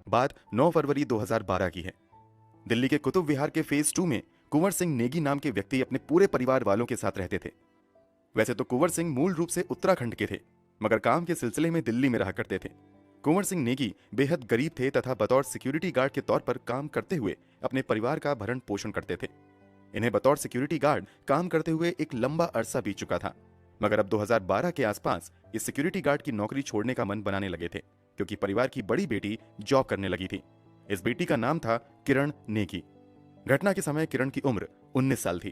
बात 9 फरवरी 2012 की है। दिल्ली के कुतुब विहार के फेज 2 में कुंवर सिंह नेगी नाम के व्यक्ति अपने पूरे परिवार वालों के साथ रहते थे। वैसे तो कुंवर सिंह मूल रूप से उत्तराखंड के थे, मगर काम के सिलसिले में दिल्ली में रहा करते थे। कुंवर सिंह नेगी बेहद गरीब थे तथा बतौर सिक्योरिटी गार्ड के तौर पर काम करते हुए अपने परिवार का भरण पोषण करते थे। इन्हें बतौर सिक्योरिटी गार्ड काम करते हुए एक लंबा अरसा बीत चुका था, मगर अब 2012 के आसपास इस सिक्योरिटी गार्ड की नौकरी छोड़ने का मन बनाने लगे थे, क्योंकि परिवार की बड़ी बेटी जॉब करने लगी थी। इस बेटी का नाम था किरण नेगी। घटना के समय किरण की उम्र 19 साल थी।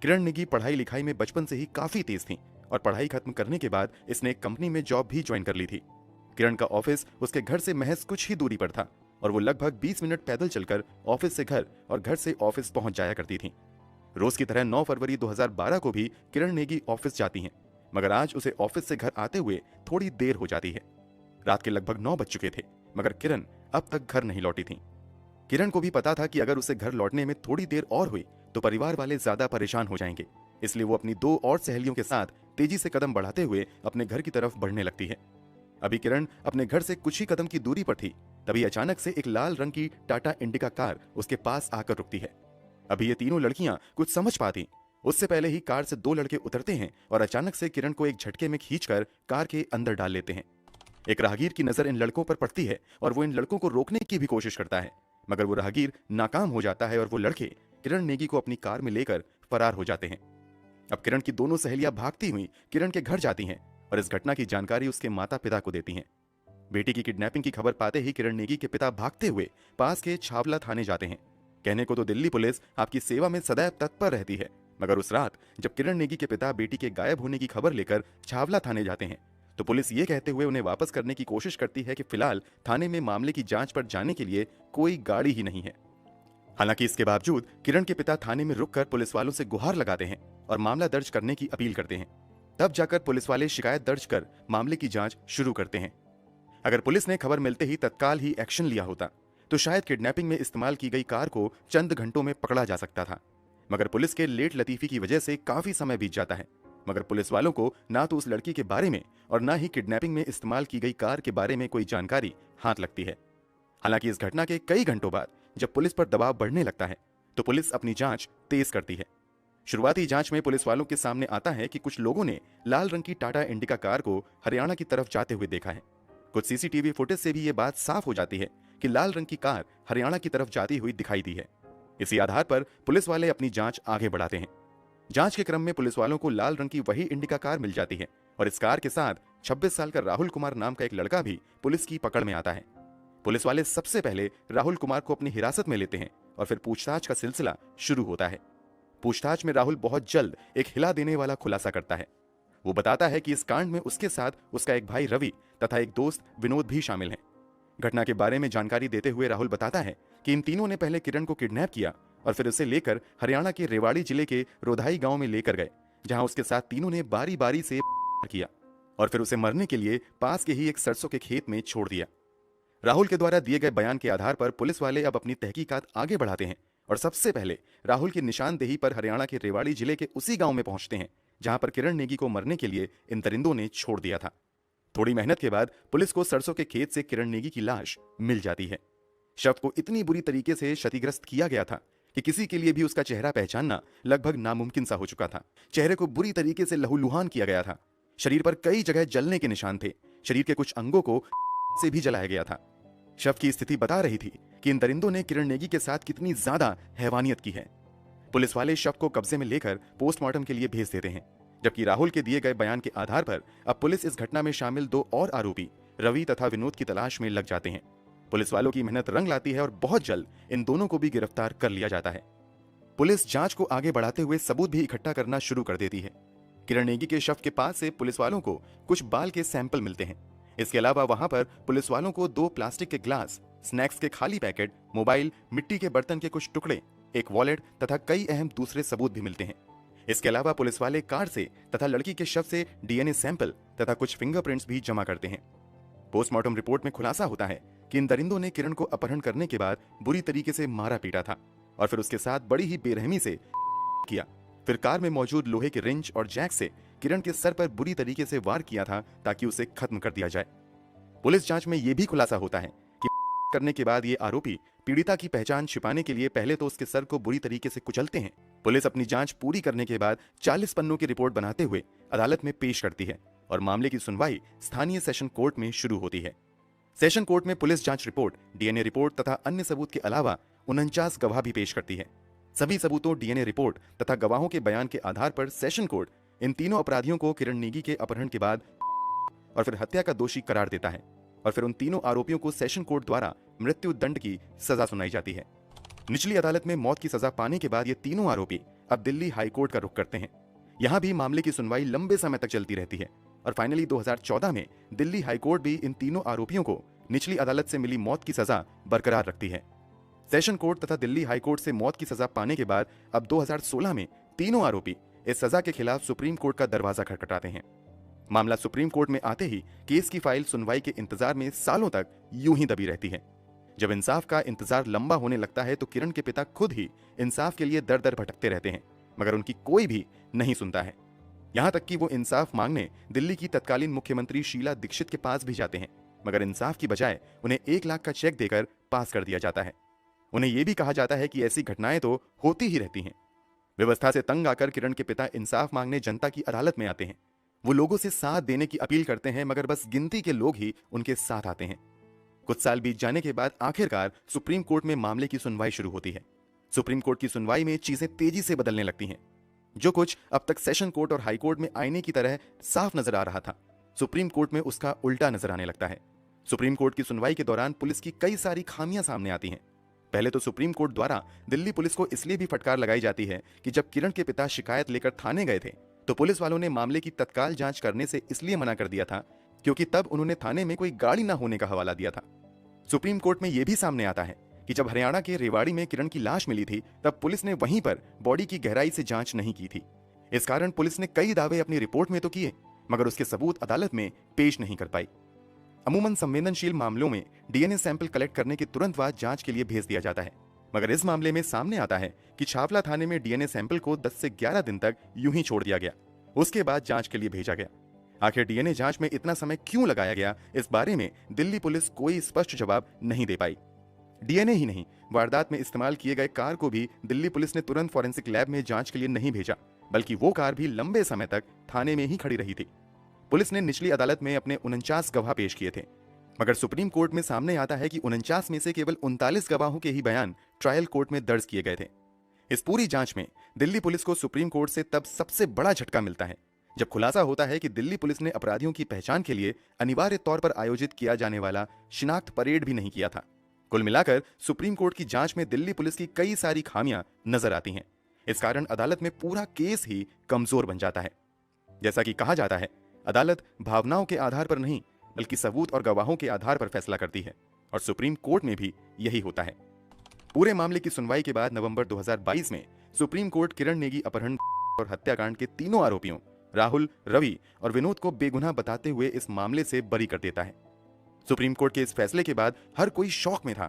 किरण नेगी पढ़ाई लिखाई में बचपन से ही काफी तेज थी और पढ़ाई खत्म करने के बाद इसने एक कंपनी में जॉब भी ज्वाइन कर ली थी। किरण का ऑफिस उसके घर से महज कुछ ही दूरी पर था और वो लगभग 20 मिनट पैदल चलकर ऑफिस से घर और घर से ऑफिस पहुंच जाया करती थी। रोज की तरह 9 फरवरी 2012 को भी किरण नेगी ऑफिस जाती हैं, मगर आज उसे ऑफिस से घर आते हुए थोड़ी देर हो जाती है। रात के लगभग 9 बज चुके थे, मगर किरण अब तक घर नहीं लौटी थी। किरण को भी पता था कि अगर उसे घर लौटने में थोड़ी देर और हुई तो परिवार वाले ज्यादा परेशान हो जाएंगे, इसलिए वो अपनी 2 और सहेलियों के साथ तेजी से कदम बढ़ाते हुए अपने घर की तरफ बढ़ने लगती है। अभी किरण अपने घर से कुछ ही कदम की दूरी पर थी, तभी अचानक से एक लाल रंग की टाटा इंडिका कार उसके पास आकर रुकती है। अभी ये तीनों लड़कियां कुछ समझ पाती उससे पहले ही कार से 2 लड़के उतरते हैं और अचानक से किरण को एक झटके में खींचकर कार के अंदर डाल लेते हैं। एक राहगीर की नजर इन लड़कों पर पड़ती है और वो इन लड़कों को रोकने की भी कोशिश करता है, मगर वो राहगीर नाकाम हो जाता है और वो लड़के किरण नेगी को अपनी कार में लेकर फरार हो जाते हैं। अब किरण की दोनों सहेलियां भागती हुई किरण के घर जाती हैं और इस घटना की जानकारी उसके माता पिता को देती हैं। बेटी की किडनैपिंग की खबर पाते ही किरण नेगी के पिता भागते हुए पास के छावला थाने जाते हैं। कहने को तो दिल्ली पुलिस आपकी सेवा में सदैव तत्पर रहती है, मगर उस रात जब किरण नेगी के पिता बेटी के गायब होने की खबर लेकर छावला थाने जाते हैं तो पुलिस ये कहते हुए उन्हें वापस करने की कोशिश करती है कि फिलहाल थाने में मामले की जांच पर जाने के लिए कोई गाड़ी ही नहीं है। हालांकि इसके बावजूद किरण के पिता थाने में रुककर पुलिस वालों से गुहार लगाते हैं और मामला दर्ज करने की अपील करते हैं। तब जाकर पुलिस वाले शिकायत दर्ज कर मामले की जांच शुरू करते हैं। अगर पुलिस ने खबर मिलते ही तत्काल ही एक्शन लिया होता तो शायद किडनैपिंग में इस्तेमाल की गई कार को चंद घंटों में पकड़ा जा सकता था, मगर पुलिस के लेट लतीफी की वजह से काफी समय बीत जाता है। मगर पुलिस वालों को ना तो उस लड़की के बारे में और ना ही किडनैपिंग में इस्तेमाल की गई कार के बारे में कोई जानकारी हाथ लगती है। हालांकि इस घटना के कई घंटों बाद जब पुलिस पर दबाव बढ़ने लगता है तो पुलिस अपनी जांच तेज करती है। शुरुआती जांच में पुलिस वालों के सामने आता है कि कुछ लोगों ने लाल रंग की टाटा इंडिका कार को हरियाणा की तरफ जाते हुए देखा है। कुछ सीसीटीवी फुटेज से भी ये बात साफ हो जाती है कि लाल रंग की कार हरियाणा की तरफ जाती हुई दिखाई दी है। इसी आधार पर पुलिस वाले अपनी जांच आगे बढ़ाते हैं। जांच के क्रम में पुलिस वालों को लाल रंग की वही इंडिका कार मिल जाती है और इस कार के साथ 26 साल का राहुल कुमार नाम का एक लड़का भी पुलिस की पकड़ में आता है। पुलिस वाले सबसे पहले राहुल कुमार को अपनी हिरासत में लेते हैं और फिर पूछताछ का सिलसिला शुरू होता है। पूछताछ में राहुल बहुत जल्द एक हिला देने वाला खुलासा करता है। वो बताता है कि इस कांड में उसके साथ उसका एक भाई रवि तथा एक दोस्त विनोद भी शामिल हैं। घटना के बारे में जानकारी देते हुए राहुल बताता है कि इन तीनों ने पहले किरण को किडनैप किया और फिर उसे लेकर हरियाणा के रेवाड़ी जिले के रोधाई गांव में लेकर गए, जहां उसके साथ तीनों ने बारी बारी से किया और फिर उसे मरने के लिए पास के ही एक सरसों के खेत में छोड़ दिया। राहुल के द्वारा दिए गए बयान के आधार पर पुलिस वाले अब अपनी तहकीकात आगे बढ़ाते हैं और सबसे पहले राहुल की निशानदेही पर हरियाणा के रेवाड़ी जिले के उसी गांव में पहुंचते हैं जहां पर किरण नेगी को मरने के लिए इन दरिंदों ने छोड़ दिया था। थोड़ी मेहनत के बाद पुलिस को सरसों के खेत से किरण नेगी की लाश मिल जाती है। शव को इतनी बुरी तरीके से क्षतिग्रस्त किया गया था कि किसी के लिए भी उसका चेहरा पहचानना लगभग नामुमकिन सा हो चुका था। चेहरे को बुरी तरीके से लहूलुहान किया गया था। शरीर पर कई जगह जलने के निशान थे। शरीर के कुछ अंगों को से भी जलाया गया था। शव की स्थिति बता रही थी कि इन दरिंदों ने किरण नेगी के साथ कितनी ज्यादा हैवानियत की है। पुलिस वाले शव को कब्जे में लेकर पोस्टमार्टम के लिए भेज देते हैं, जबकि राहुल के दिए गए बयान के आधार पर अब पुलिस इस घटना में शामिल 2 और आरोपी रवि तथा विनोद की तलाश में लग जाते हैं। पुलिस वालों की मेहनत रंग लाती है और बहुत जल्द इन दोनों को भी गिरफ्तार कर लिया जाता है। पुलिस जांच को आगे बढ़ाते हुए सबूत भी इकट्ठा करना शुरू कर देती है। किरण नेगी के शव के पास से पुलिस वालों को कुछ बाल के सैंपल मिलते हैं। इसके अलावा वहां पर पुलिस वालों को 2 प्लास्टिक के ग्लास, स्नैक्स के खाली पैकेट, मोबाइल, मिट्टी के बर्तन के कुछ टुकड़े, एक वॉलेट तथा कई अहम दूसरे सबूत भी मिलते हैं। इसके अलावा पुलिस वाले कार से तथा लड़की के शव से डीएनए सैंपल तथा कुछ फिंगरप्रिंट्स भी जमा करते हैं। पोस्टमार्टम रिपोर्ट में खुलासा होता है कि इन दरिंदों ने किरण को अपहरण करने के बाद बुरी तरीके से मारा पीटा था और फिर उसके साथ बड़ी ही बेरहमी से किया। फिर कार में मौजूद लोहे के रिंच और जैक से किरण के सर पर बुरी तरीके से वार किया था ताकि उसे खत्म कर दिया जाए। पुलिस जांच में यह भी खुलासा होता है कि करने के बाद ये आरोपी पीड़िता की पहचान छिपाने के लिए पहले तो उसके सर को बुरी तरीके से कुचलते हैं। पुलिस अपनी जांच पूरी करने के बाद 40 पन्नों की रिपोर्ट बनाते हुए अदालत में पेश करती है और मामले की सुनवाई स्थानीय सेशन कोर्ट में शुरू होती है। सेशन कोर्ट में पुलिस जांच रिपोर्ट, डीएनए रिपोर्ट तथा अन्य सबूत के अलावा 49 गवाह भी पेश करती है। सभी सबूतों, डीएनए रिपोर्ट तथा गवाहों के बयान के आधार पर सेशन कोर्ट इन तीनों अपराधियों को किरण नेगी के अपहरण के बाद और फिर हत्या का दोषी करार देता है और फिर उन तीनों आरोपियों को सेशन कोर्ट द्वारा मृत्यु दंड की सजा सुनाई जाती है। निचली अदालत में मौत की सजा पाने के बाद ये तीनों आरोपी अब दिल्ली हाई कोर्ट का रुख करते हैं। यहाँ भी मामले की सुनवाई लंबे समय तक चलती रहती है और फाइनली 2014 में दिल्ली हाई कोर्ट भी इन तीनों आरोपियों को निचली अदालत से मिली मौत की सजा बरकरार रखती है। सेशन कोर्ट तथा दिल्ली हाई कोर्ट से मौत की सजा पाने के बाद अब 2016 में तीनों आरोपी इस सजा के खिलाफ सुप्रीम कोर्ट का दरवाजा खटखटाते हैं। मामला सुप्रीम कोर्ट में आते ही केस की फाइल सुनवाई के इंतजार में सालों तक यूं ही दबी रहती है। जब इंसाफ का इंतजार लंबा होने लगता है तो किरण के पिता खुद ही इंसाफ के लिए दर दर भटकते रहते हैं, मगर उनकी कोई भी नहीं सुनता है। यहां तक कि वो इंसाफ मांगने दिल्ली की तत्कालीन मुख्यमंत्री शीला दीक्षित के पास भी जाते हैं, मगर इंसाफ की बजाय उन्हें 1 लाख का चेक देकर पास कर दिया जाता है। उन्हें यह भी कहा जाता है कि ऐसी घटनाएं तो होती ही रहती हैं। व्यवस्था से तंग आकर किरण के पिता इंसाफ मांगने जनता की अदालत में आते हैं। वो लोगों से साथ देने की अपील करते हैं, मगर बस गिनती के लोग ही उनके साथ आते हैं। कुछ साल बीत जाने के बाद आखिरकार सुप्रीम कोर्ट में मामले की सुनवाई शुरू होती है। सुप्रीम कोर्ट की सुनवाई में चीजें तेजी से बदलने लगती हैं। जो कुछ अब तक सेशन कोर्ट और हाई कोर्ट में आईने की तरह साफ नजर आ रहा था, सुप्रीम कोर्ट में उसका उल्टा नजर आने लगता है। सुप्रीम कोर्ट की सुनवाई के दौरान पुलिस की कई सारी खामियां सामने आती हैं। पहले तो सुप्रीम कोर्ट द्वारा दिल्ली पुलिस को इसलिए भी फटकार लगाई जाती है कि जब किरण के पिता शिकायत लेकर थाने गए थे तो पुलिस वालों ने मामले की तत्काल जांच करने से इसलिए मना कर दिया था क्योंकि तब उन्होंने थाने में कोई गाड़ी न होने का हवाला दिया था। सुप्रीम कोर्ट में यह भी सामने आता है कि जब हरियाणा के रेवाड़ी में किरण की लाश मिली थी तब पुलिस ने वहीं पर बॉडी की गहराई से जांच नहीं की थी। इस कारण पुलिस ने कई दावे अपनी रिपोर्ट में तो किए, मगर उसके सबूत अदालत में पेश नहीं कर पाई। अमूमन संवेदनशील मामलों में डीएनए सैंपल कलेक्ट करने के तुरंत बाद जांच के लिए भेज दिया जाता है, मगर इस मामले में सामने आता है कि छावला थाने में डीएनए सैंपल को 10 से 11 दिन तक यूं ही छोड़ दिया गया। उसके बाद जांच के लिए भेजा गया। आखिर डीएनए जांच में इतना समय क्यों लगाया गया, इस बारे में दिल्ली पुलिस कोई स्पष्ट जवाब नहीं दे पाई। डीएनए ही नहीं, वारदात में इस्तेमाल किए गए कार को भी दिल्ली पुलिस ने तुरंत फॉरेंसिक लैब में जांच के लिए नहीं भेजा, बल्कि वो कार भी लंबे समय तक थाने में ही खड़ी रही थी। पुलिस ने निचली अदालत में अपने 49 गवाह पेश किए थे, मगर सुप्रीम कोर्ट में सामने आता है कि 49 में से केवल 39 गवाहों के ही बयान ट्रायल कोर्ट में दर्ज किए गए थे। इस पूरी जांच में दिल्ली पुलिस को सुप्रीम कोर्ट से तब सबसे बड़ा झटका मिलता है जब खुलासा होता है कि दिल्ली पुलिस ने अपराधियों की पहचान के लिए अनिवार्य तौर पर आयोजित किया जाने वाला शिनाख्त परेड भी नहीं किया था। कुल मिलाकर सुप्रीम कोर्ट की जांच में दिल्ली पुलिस की कई सारी खामियां नजर आती हैं। इस कारण अदालत में पूरा केस ही कमजोर बन जाता है। जैसा कि कहा जाता है, अदालत भावनाओं के आधार पर नहीं बल्कि सबूत और गवाहों के आधार पर फैसला करती है, और सुप्रीम कोर्ट में भी यही होता है। पूरे मामले की सुनवाई के बाद नवंबर 2022 में सुप्रीम कोर्ट किरण नेगी अपहरण और हत्याकांड के तीनों आरोपियों राहुल, रवि और विनोद को बेगुनाह बताते हुए इस मामले से बरी कर देता है। सुप्रीम कोर्ट के इस फैसले के बाद हर कोई शौक में था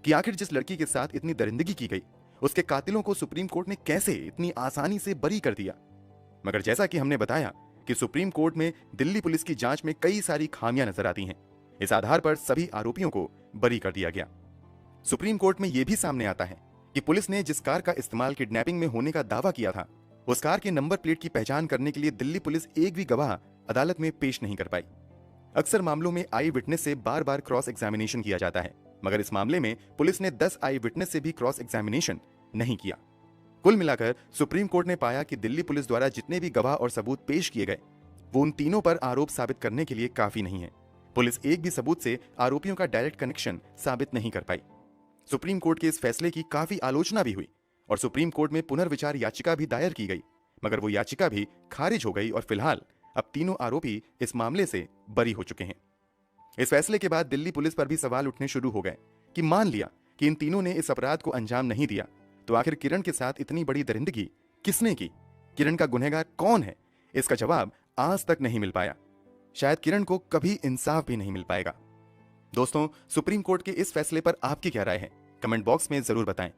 कि आखिर जिस लड़की के साथ इतनी दरिंदगी की गई उसके कातिलों को सुप्रीम कोर्ट ने कैसे इतनी आसानी से बरी कर दिया। मगर जैसा कि हमने बताया कि सुप्रीम कोर्ट में दिल्ली पुलिस की जांच में कई सारी खामियां नजर आती हैं। इस आधार पर सभी आरोपियों को बरी कर दिया गया। सुप्रीम कोर्ट में यह भी सामने आता है कि पुलिस ने जिस कार का इस्तेमाल किडनैपिंग में होने का दावा किया था उस कार के नंबर प्लेट की पहचान करने के लिए दिल्ली पुलिस एक भी गवाह अदालत में पेश नहीं कर पाई। अक्सर मामलों में आई विटनेस से बार बार क्रॉस एग्जामिनेशन किया जाता है, मगर इस मामले में पुलिस ने 10 आई विटनेस से भी क्रॉस एग्जामिनेशन नहीं किया। कुल मिलाकर सुप्रीम कोर्ट ने पाया कि दिल्ली पुलिस द्वारा जितने भी गवाह और सबूत पेश किए गए वो उन तीनों पर आरोप साबित करने के लिए काफी नहीं है। पुलिस एक भी सबूत से आरोपियों का डायरेक्ट कनेक्शन साबित नहीं कर पाई। सुप्रीम कोर्ट के इस फैसले की काफी आलोचना भी हुई और सुप्रीम कोर्ट में पुनर्विचार याचिका भी दायर की गई, मगर वो याचिका भी खारिज हो गई और फिलहाल अब तीनों आरोपी इस मामले से बरी हो चुके हैं। इस फैसले के बाद दिल्ली पुलिस पर भी सवाल उठने शुरू हो गए कि मान लिया कि इन तीनों ने इस अपराध को अंजाम नहीं दिया, तो आखिर किरण के साथ इतनी बड़ी दरिंदगी किसने की? किरण का गुनहगार कौन है? इसका जवाब आज तक नहीं मिल पाया। शायद किरण को कभी इंसाफ भी नहीं मिल पाएगा। दोस्तों, सुप्रीम कोर्ट के इस फैसले पर आपकी क्या राय है? कमेंट बॉक्स में जरूर बताएं।